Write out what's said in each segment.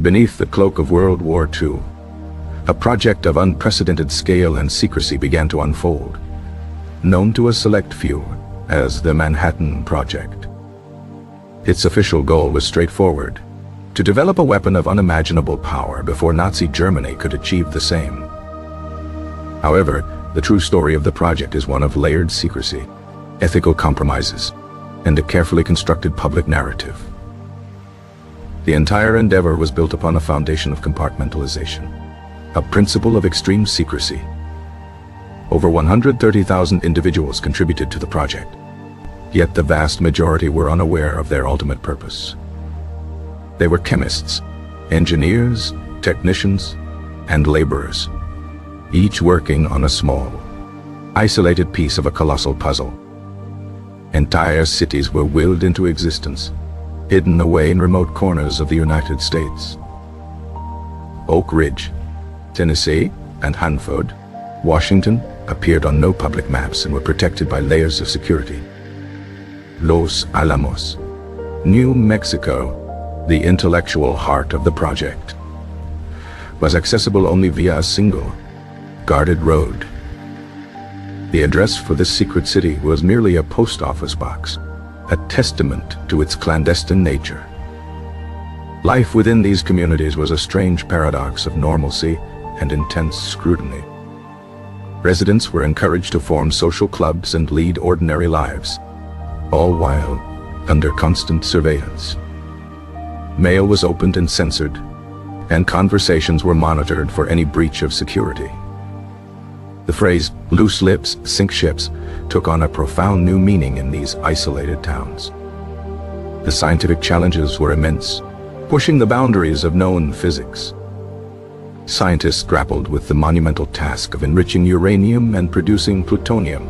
Beneath the cloak of World War II, a project of unprecedented scale and secrecy began to unfold, known to a select few as the Manhattan Project. Its official goal was straightforward: to develop a weapon of unimaginable power before Nazi Germany could achieve the same. However, the true story of the project is one of layered secrecy, ethical compromises, and a carefully constructed public narrative. The entire endeavor was built upon a foundation of compartmentalization, a principle of extreme secrecy. Over 130,000 individuals contributed to the project, yet the vast majority were unaware of their ultimate purpose. They were chemists, engineers, technicians, and laborers, each working on a small, isolated piece of a colossal puzzle. Entire cities were willed into existence, hidden away in remote corners of the United States. Oak Ridge, Tennessee, and Hanford, Washington, appeared on no public maps and were protected by layers of security. Los Alamos, New Mexico, the intellectual heart of the project, was accessible only via a single, guarded road. The address for this secret city was merely a post office box, a testament to its clandestine nature. Life within these communities was a strange paradox of normalcy and intense scrutiny. Residents were encouraged to form social clubs and lead ordinary lives, all while under constant surveillance. Mail was opened and censored, and conversations were monitored for any breach of security. The phrase "loose lips sink ships" took on a profound new meaning in these isolated towns. The scientific challenges were immense, pushing the boundaries of known physics. Scientists grappled with the monumental task of enriching uranium and producing plutonium.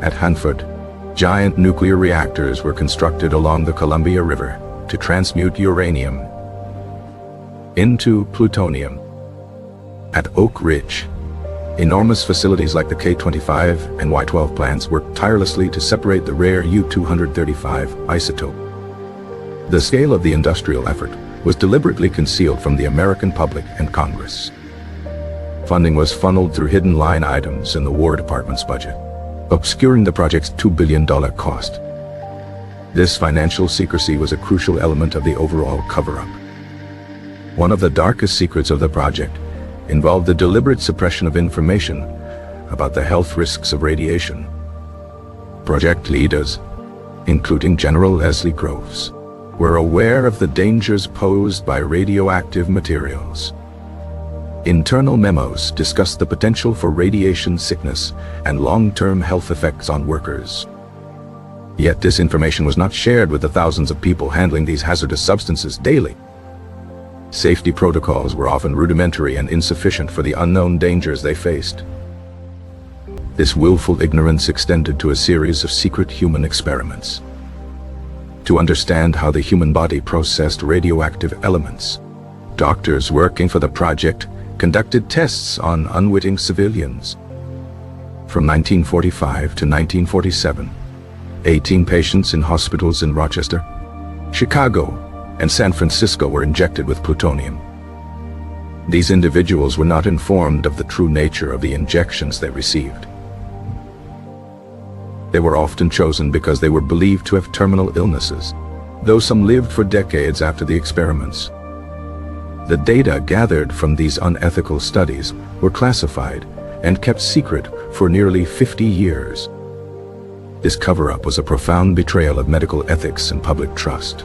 At Hanford, giant nuclear reactors were constructed along the Columbia River to transmute uranium into plutonium. At Oak Ridge, enormous facilities like the K-25 and Y-12 plants worked tirelessly to separate the rare U-235 isotope. The scale of the industrial effort was deliberately concealed from the American public and Congress. Funding was funneled through hidden line items in the War Department's budget, obscuring the project's $2 billion cost. This financial secrecy was a crucial element of the overall cover-up. One of the darkest secrets of the project involved the deliberate suppression of information about the health risks of radiation. Project leaders, including General Leslie Groves, were aware of the dangers posed by radioactive materials. Internal memos discussed the potential for radiation sickness and long-term health effects on workers. Yet this information was not shared with the thousands of people handling these hazardous substances daily. Safety protocols were often rudimentary and insufficient for the unknown dangers they faced. This willful ignorance extended to a series of secret human experiments. To understand how the human body processed radioactive elements, doctors working for the project conducted tests on unwitting civilians. From 1945 to 1947, 18 patients in hospitals in Rochester, Chicago, and San Francisco were injected with plutonium. These individuals were not informed of the true nature of the injections they received. They were often chosen because they were believed to have terminal illnesses, though some lived for decades after the experiments. The data gathered from these unethical studies were classified and kept secret for nearly 50 years. This cover-up was a profound betrayal of medical ethics and public trust.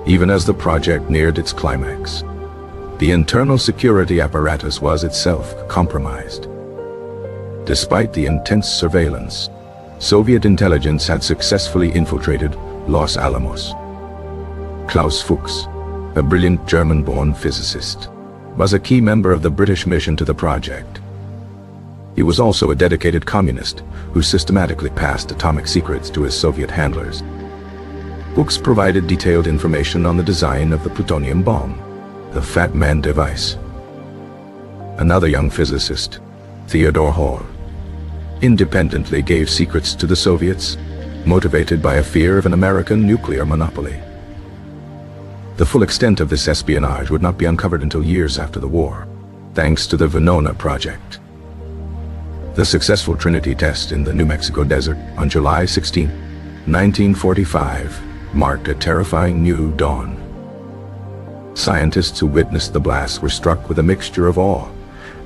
Even as the project neared its climax, the internal security apparatus was itself compromised. Despite the intense surveillance, Soviet intelligence had successfully infiltrated Los Alamos. Klaus Fuchs, a brilliant German-born physicist, was a key member of the British mission to the project. He was also a dedicated communist who systematically passed atomic secrets to his Soviet handlers. Fuchs provided detailed information on the design of the plutonium bomb, the Fat Man device. Another young physicist, Theodore Hall, independently gave secrets to the Soviets, motivated by a fear of an American nuclear monopoly. The full extent of this espionage would not be uncovered until years after the war, thanks to the Venona project. The successful Trinity test in the New Mexico desert on July 16, 1945, marked a terrifying new dawn. Scientists who witnessed the blast were struck with a mixture of awe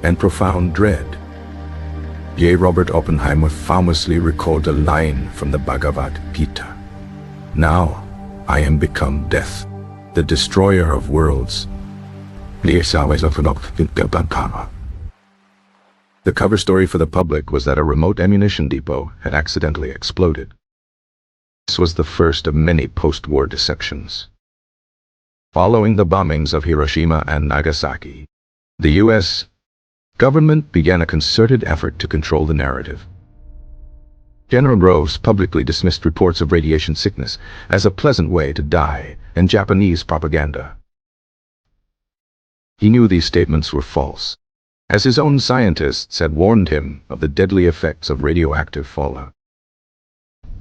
and profound dread. J. Robert Oppenheimer famously recalled a line from the Bhagavad Gita: "Now I am become death, the destroyer of worlds." The cover story for the public was that a remote ammunition depot had accidentally exploded. This was the first of many post-war deceptions. Following the bombings of Hiroshima and Nagasaki, the U.S. government began a concerted effort to control the narrative. General Groves publicly dismissed reports of radiation sickness as a pleasant way to die and Japanese propaganda. He knew these statements were false, as his own scientists had warned him of the deadly effects of radioactive fallout.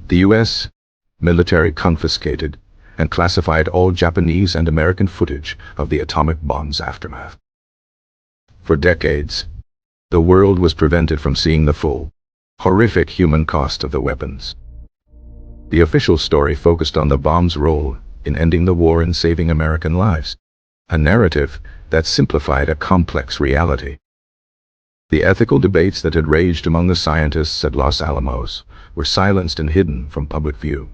The U.S. military confiscated and classified all Japanese and American footage of the atomic bomb's aftermath. For decades, the world was prevented from seeing the full, horrific human cost of the weapons. The official story focused on the bomb's role in ending the war and saving American lives, a narrative that simplified a complex reality. The ethical debates that had raged among the scientists at Los Alamos were silenced and hidden from public view.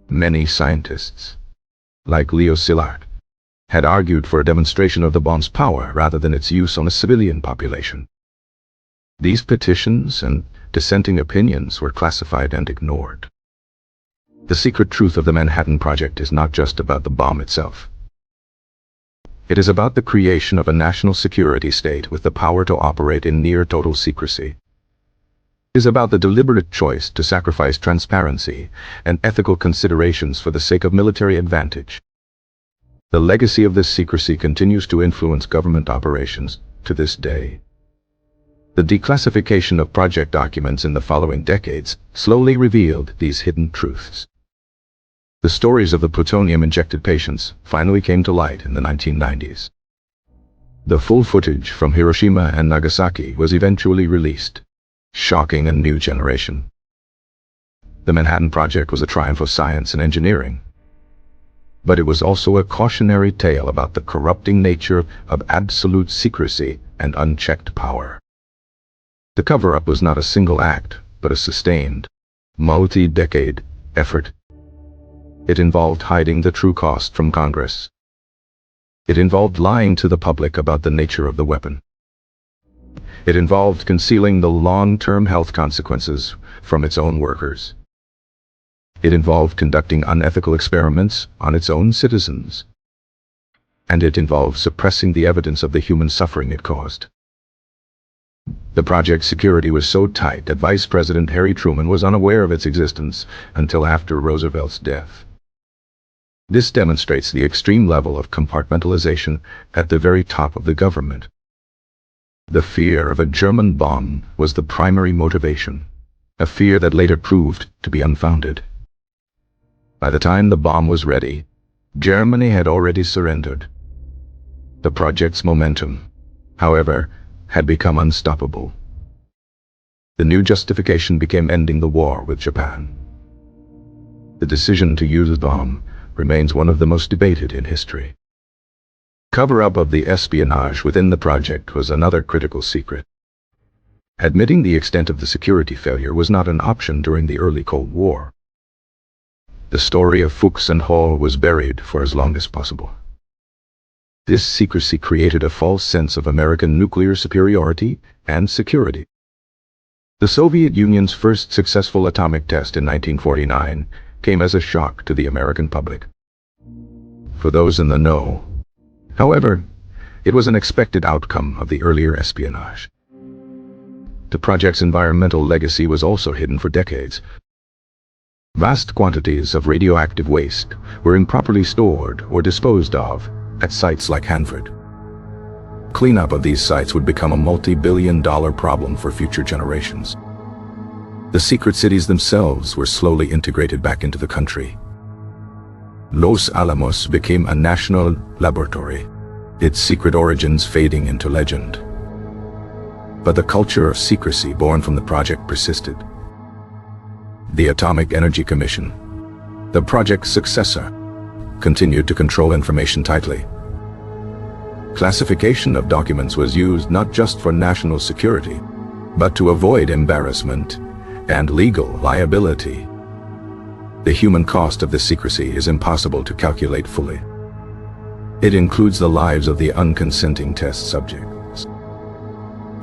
Many scientists, like Leo Szilard, had argued for a demonstration of the bomb's power rather than its use on a civilian population. These petitions and dissenting opinions were classified and ignored. The secret truth of the Manhattan Project is not just about the bomb itself. It is about the creation of a national security state with the power to operate in near total secrecy. It is about the deliberate choice to sacrifice transparency and ethical considerations for the sake of military advantage. The legacy of this secrecy continues to influence government operations to this day. The declassification of project documents in the following decades slowly revealed these hidden truths. The stories of the plutonium-injected patients finally came to light in the 1990s. The full footage from Hiroshima and Nagasaki was eventually released, shocking a new generation. The Manhattan Project was a triumph of science and engineering, but it was also a cautionary tale about the corrupting nature of absolute secrecy and unchecked power. The cover-up was not a single act, but a sustained, multi-decade effort. It involved hiding the true cost from Congress. It involved lying to the public about the nature of the weapon. It involved concealing the long-term health consequences from its own workers. It involved conducting unethical experiments on its own citizens. And it involved suppressing the evidence of the human suffering it caused. The project's security was so tight that Vice President Harry Truman was unaware of its existence until after Roosevelt's death. This demonstrates the extreme level of compartmentalization at the very top of the government. The fear of a German bomb was the primary motivation, a fear that later proved to be unfounded. By the time the bomb was ready, Germany had already surrendered. The project's momentum, however, had become unstoppable. The new justification became ending the war with Japan. The decision to use the bomb remains one of the most debated in history. Cover-up of the espionage within the project was another critical secret. Admitting the extent of the security failure was not an option during the early Cold War. The story of Fuchs and Hall was buried for as long as possible. This secrecy created a false sense of American nuclear superiority and security. The Soviet Union's first successful atomic test in 1949 came as a shock to the American public. For those in the know, however, it was an expected outcome of the earlier espionage. The project's environmental legacy was also hidden for decades. Vast quantities of radioactive waste were improperly stored or disposed of at sites like Hanford. Cleanup of these sites would become a multi-billion-dollar problem for future generations. The secret cities themselves were slowly integrated back into the country. Los Alamos became a national laboratory, its secret origins fading into legend. But the culture of secrecy born from the project persisted. The Atomic Energy Commission, the project's successor, continued to control information tightly. Classification of documents was used not just for national security, but to avoid embarrassment and legal liability. The human cost of this secrecy is impossible to calculate fully. It includes the lives of the unconsenting test subjects.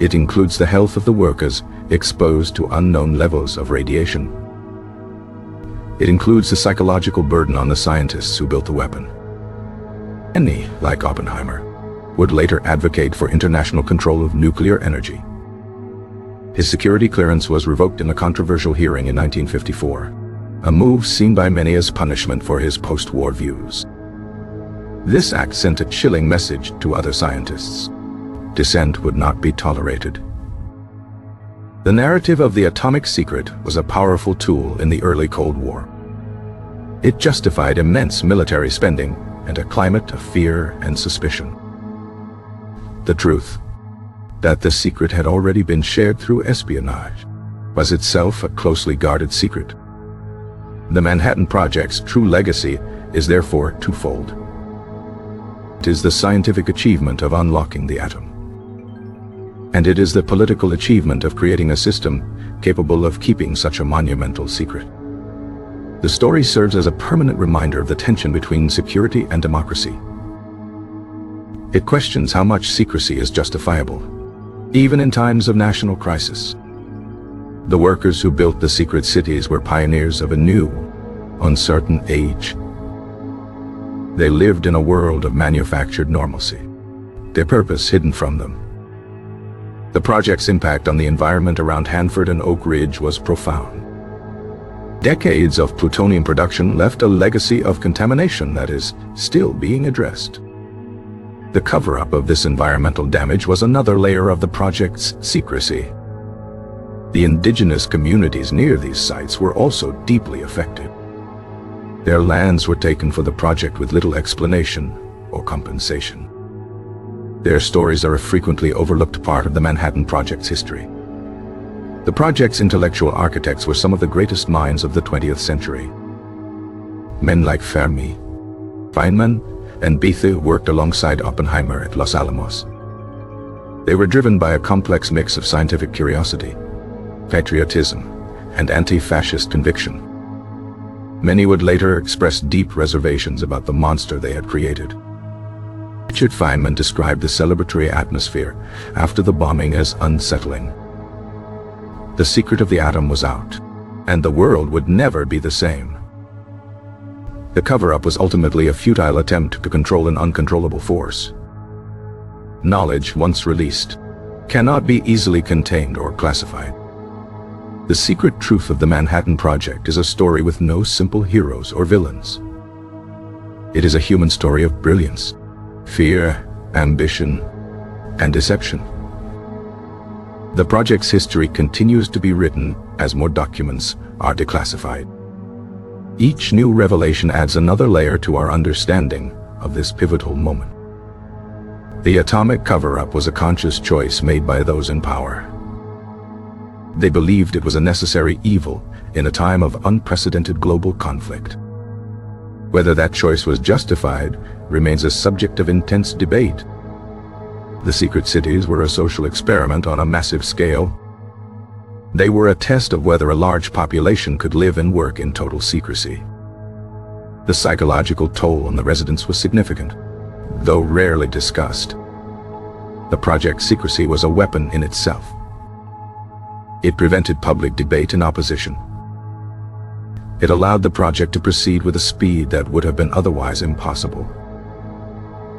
It includes the health of the workers exposed to unknown levels of radiation. It includes the psychological burden on the scientists who built the weapon. Many, like Oppenheimer, would later advocate for international control of nuclear energy. His security clearance was revoked in a controversial hearing in 1954, a move seen by many as punishment for his post-war views. This act sent a chilling message to other scientists. Dissent would not be tolerated. The narrative of the atomic secret was a powerful tool in the early Cold War. It justified immense military spending and a climate of fear and suspicion. The truth, that the secret had already been shared through espionage, was itself a closely guarded secret. The Manhattan Project's true legacy is therefore twofold. It is the scientific achievement of unlocking the atom, and it is the political achievement of creating a system capable of keeping such a monumental secret. The story serves as a permanent reminder of the tension between security and democracy. It questions how much secrecy is justifiable, even in times of national crisis. The workers who built the secret cities were pioneers of a new, uncertain age. They lived in a world of manufactured normalcy, their purpose hidden from them. The project's impact on the environment around Hanford and Oak Ridge was profound. Decades of plutonium production left a legacy of contamination that is still being addressed. The cover-up of this environmental damage was another layer of the project's secrecy. The indigenous communities near these sites were also deeply affected. Their lands were taken for the project with little explanation or compensation. Their stories are a frequently overlooked part of the Manhattan Project's history. The project's intellectual architects were some of the greatest minds of the 20th century. Men like Fermi, Feynman, and Bethe worked alongside Oppenheimer at Los Alamos. They were driven by a complex mix of scientific curiosity, patriotism, and anti-fascist conviction. Many would later express deep reservations about the monster they had created. Richard Feynman described the celebratory atmosphere after the bombing as unsettling. The secret of the atom was out, and the world would never be the same. The cover-up was ultimately a futile attempt to control an uncontrollable force. Knowledge, once released, cannot be easily contained or classified. The secret truth of the Manhattan Project is a story with no simple heroes or villains. It is a human story of brilliance, fear, ambition, and deception. The project's history continues to be written as more documents are declassified. Each new revelation adds another layer to our understanding of this pivotal moment. The atomic cover-up was a conscious choice made by those in power. They believed it was a necessary evil in a time of unprecedented global conflict. Whether that choice was justified remains a subject of intense debate. The secret cities were a social experiment on a massive scale. They were a test of whether a large population could live and work in total secrecy. The psychological toll on the residents was significant, though rarely discussed. The project's secrecy was a weapon in itself. It prevented public debate and opposition. It allowed the project to proceed with a speed that would have been otherwise impossible.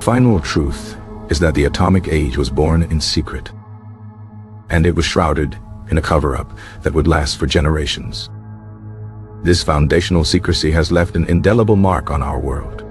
Final truth is that the atomic age was born in secret, and it was shrouded in a cover-up that would last for generations. This foundational secrecy has left an indelible mark on our world.